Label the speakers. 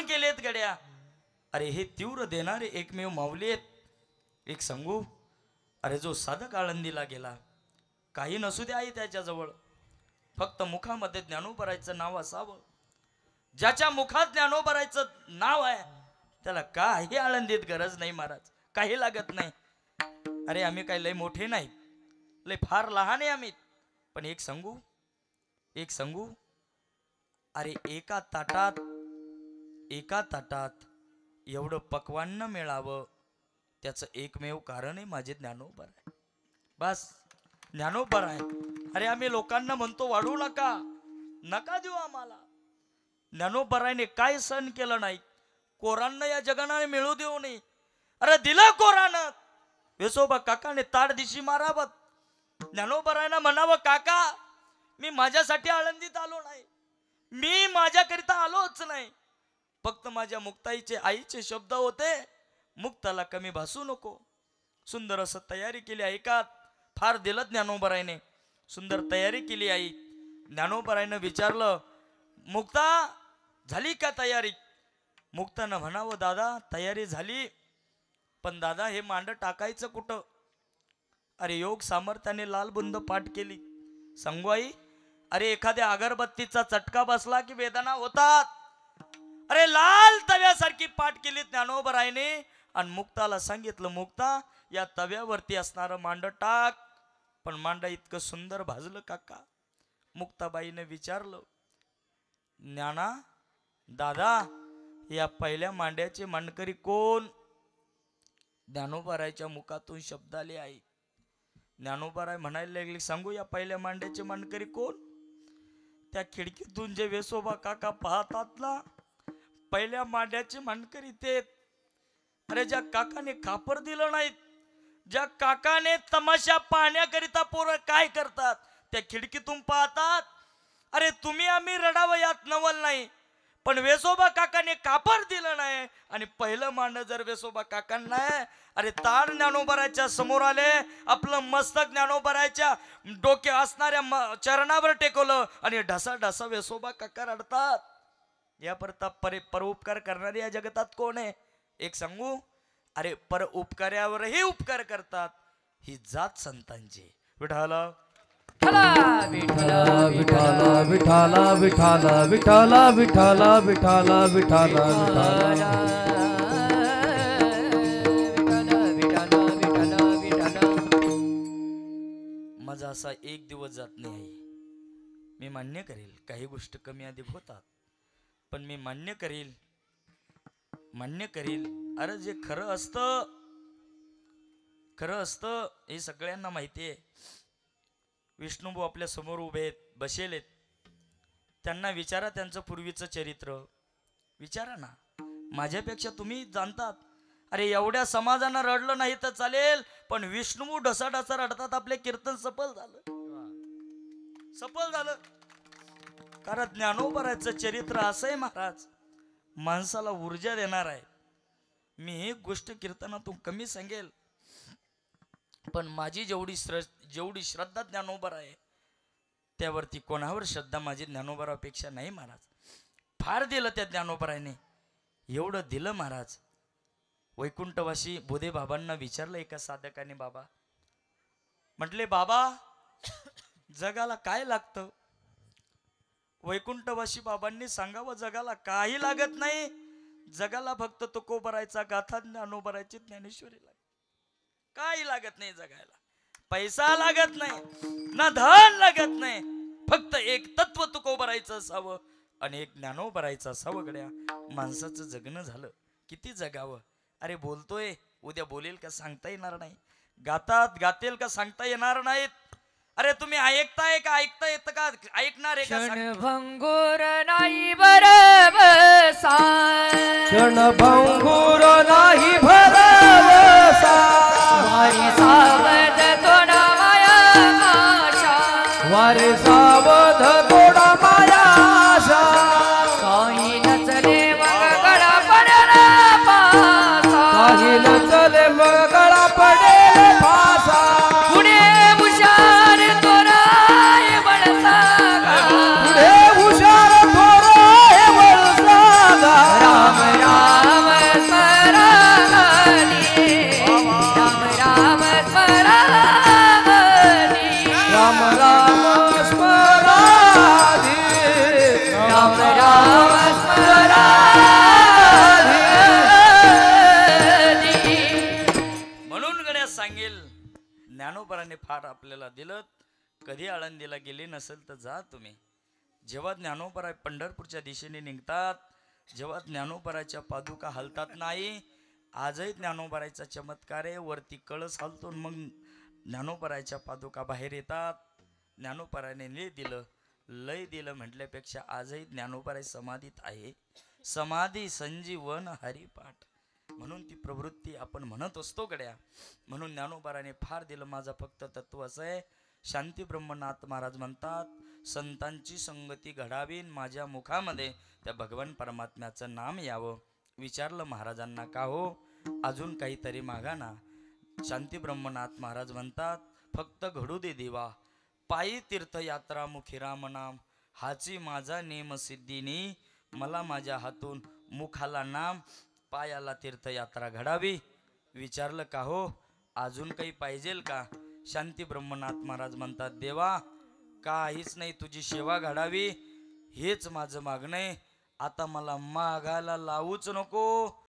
Speaker 1: केलेत गड्या. अरे हे तीव्र देणारे एकमेव माऊली आहेत. एक सांगू, अरे जो साधक आळंदीला गेला, काही नसू दे आई त्याच्याजवळ, फक्त मुखामध्ये ज्ञानोबरायचं नाव असावं. ज्याच्या मुखात ज्ञानोबरायचं नाव आहे त्याला काही आळंदीत गरज नाही महाराज, काही लागत नाही. अरे आम्ही काही लय मोठे नाही, लय फार लहान आहे आम्ही. पण एक सांगू, अरे एका ताटात एवढं पक्वान्न मिळावं त्याचं एकमेव कारण आहे माझे ज्ञानोबर आहे. बस ज्ञानोबर आहे. अरे आम्ही लोकांना म्हणतो वाढू नका देऊ आम्हाला. ज्ञानोबराने काय सहन केलं नाही, कोरांना या जगाने मिळू देऊ नये. अरे दिलं कोरानं, वेसोबा काकाने ताड दिशी मारावं. ज्ञानोबरायना म्हणावं, काका मी माझ्यासाठी आळंदीत आलो नाही, मी माझ्याकरिता आलोच नाही. फक्त माझ्या मुक्ताईचे आईचे शब्द होते, मुक्ताला कमी भासू नको. सुंदर असं तयारी केली ऐकात. फार दिलं ज्ञानोबरायने, सुंदर तयारी केली आई. ज्ञानोबरायनं विचारलं, मुक्ता झाली का तयारी? मुक्तानं म्हणावं, दादा तयारी झाली, पण दादा हे मांड टाकायचं कुठं? अरे योग सामर्थ्याने लाल बुंद पाठ केली. सांगू आई, अरे एखाद्या अगरबत्तीचा चटका बसला की वेदना होतात. अरे लाल तव्यासारखी पाठ केली ज्ञानोबरायने आणि मुक्ताला सांगितलं, मुक्ता या तव्यावरती असणारं मांड टाक. पण मांडा इतकं सुंदर भाजलं काका. मुक्ताबाईने विचारलं, ज्ञाना दादा या पहिल्या मांड्याचे मांडकरी कोण? ज्ञानोबरायच्या मुखातून शब्द आले आई. ज्ञानोबराय म्हणायला लागले, सांगू या पहिल्या मांड्याचे मांडकरी कोण? त्या खिडकीतून जे वेसोबा काका पाहतात ना, पहिल्या मांड्याचे मांडकरी ते. अरे ज्या काकाने खापर दिलं नाहीत, ज्या काकाने तमाशा पाहण्याकरिता पोरं काय करतात, त्या खिडकीतून पाहतात. अरे तुम्ही आम्ही रडावं यात नवल नाही, पण वेसोबा काकाने कापर दिलं नाही आणि पहिलं मांड जर वेसोबा काकांना, अरे ताड ज्ञानोबराच्या समोर आले, आपलं मस्तक ज्ञानोबराच्या डोके असणाऱ्या चरणावर टेकवलं आणि ढसा ढसा वेसोबा काका रडतात. या परोपकार करणारे या जगतात कोण आहे? एक सांगू, अरे पर उपकार्यावरही उपकार करतात ही जात संतांची. विठाला
Speaker 2: विठाला विठाला विठाला विठाला विठाला विठाला विठाला विठाला
Speaker 1: माझा असा एक दिवस जात नाही. मी मान्य करेल काही गोष्टी कमी अधिक होतात, पण मी मान्य करेल. अरे जे खरं असतं हे सगळ्यांना माहिती आहे. विष्णुभाऊ आपल्या समोर उभे आहेत, बसेलेत. त्यांना विचारा त्यांचं पूर्वीचं चरित्र विचारा ना. माझ्यापेक्षा तुम्ही जाणतात. अरे एवढ्या समाजानं रडलं नाही तर चालेल, पण विष्णुभाऊ ढसाढसा रडतात, आपले कीर्तन सफल झालं. कारण ज्ञानोबराचं चरित्र असं आहे महाराज, माणसाला ऊर्जा देणार आहे. मी एक गोष्ट कीर्तनातून कमी सांगेल, पण माझी जेवढी श्रद्धा ज्ञानोबर आहे त्यावरती कोणावर श्रद्धा माझी ज्ञानोबरापेक्षा नाही महाराज. फार दिलं त्या ज्ञानोबराने, एवढं दिलं महाराज. वैकुंठवासी बोधे बाबांना विचारलं एका साधकाने, बाबा म्हटले, बाबा जगाला काय लागतं? वैकुंठवासी बाबांनी सांगावं, जगाला काही लागत नाही, जगाला फक्त तुकोबरायचा गाथा ज्ञानोबरायची ज्ञानेश्वरी लागते. काही लागत नाही जगायला, पैसा लागत नाही, ना धन लागत नाही, फक्त एक तत्व तुकोबरायचं असावं आणि एक ज्ञानोबरायचं असावं. गड्या माणसाचं जगणं झालं, किती जगावं. अरे बोलतोय, उद्या बोलेल का सांगता येणार नाही, गातेल का सांगता येणार नाहीत. अरे तुम्ही ऐकताय का, ऐकता येतं का, ऐकणार आहे का?
Speaker 2: क्षणभंगुर नाही भरवसा, क्षणभंगुर नाही भरवसा, वारी सावध तोडा माया आशा, वारी सावध तोडा माया आशा, काही नचले मग गळा पडेल फासा, काही नचले मग गळा पडेल फासा, पुढे हुशार तोराय बळसागा, पुढे हुशार तोराय बळसागा, राम
Speaker 1: फार आपल्याला दिलं. कधी आळंदीला गेले नसेल तर जा तुम्ही. जेव्हा ज्ञानोबराय पंढरपूरच्या दिशेने निघतात, जेव्हा ज्ञानोबराच्या पादुका हलतात नाही, आजही ज्ञानोबरायचा चमत्कार आहे. वरती कळस हलतो मग ज्ञानोबरायच्या पादुका बाहेर येतात. ज्ञानोबराने लय दिलं म्हटल्यापेक्षा आजही ज्ञानोबराय समाधीत आहे. समाधी संजीवन हरिपाठ म्हणून ती प्रवृत्ती आपण म्हणत असतो गड्या. म्हणून ज्ञानोबराने फार दिलं. माझं फक्त तत्व असं आहे, शांती ब्रह्मनाथ महाराज म्हणतात, संतांची संगती घडावी, माझ्या मुखामध्ये त्या भगवान परमात्म्याचं नाम यावं. विचारलं महाराजांना, का हो अजून काहीतरी मागा ना. शांती ब्रह्मनाथ महाराज म्हणतात, फक्त घडू दे देवा, पायी तीर्थयात्रा मुखी राम नाम, हाची माझा नेम सिद्धीनी, मला माझ्या हातून मुखाला नाम, पायाला तीर्थयात्रा घडावी. विचारलं, का हो अजून काही पाहिजेल का. शांती ब्रह्मनाथ महाराज म्हणतात, देवा काहीच नाही, तुझी सेवा घडावी हेच माझं मागणं आहे. आता मला मागायला लावूच नको.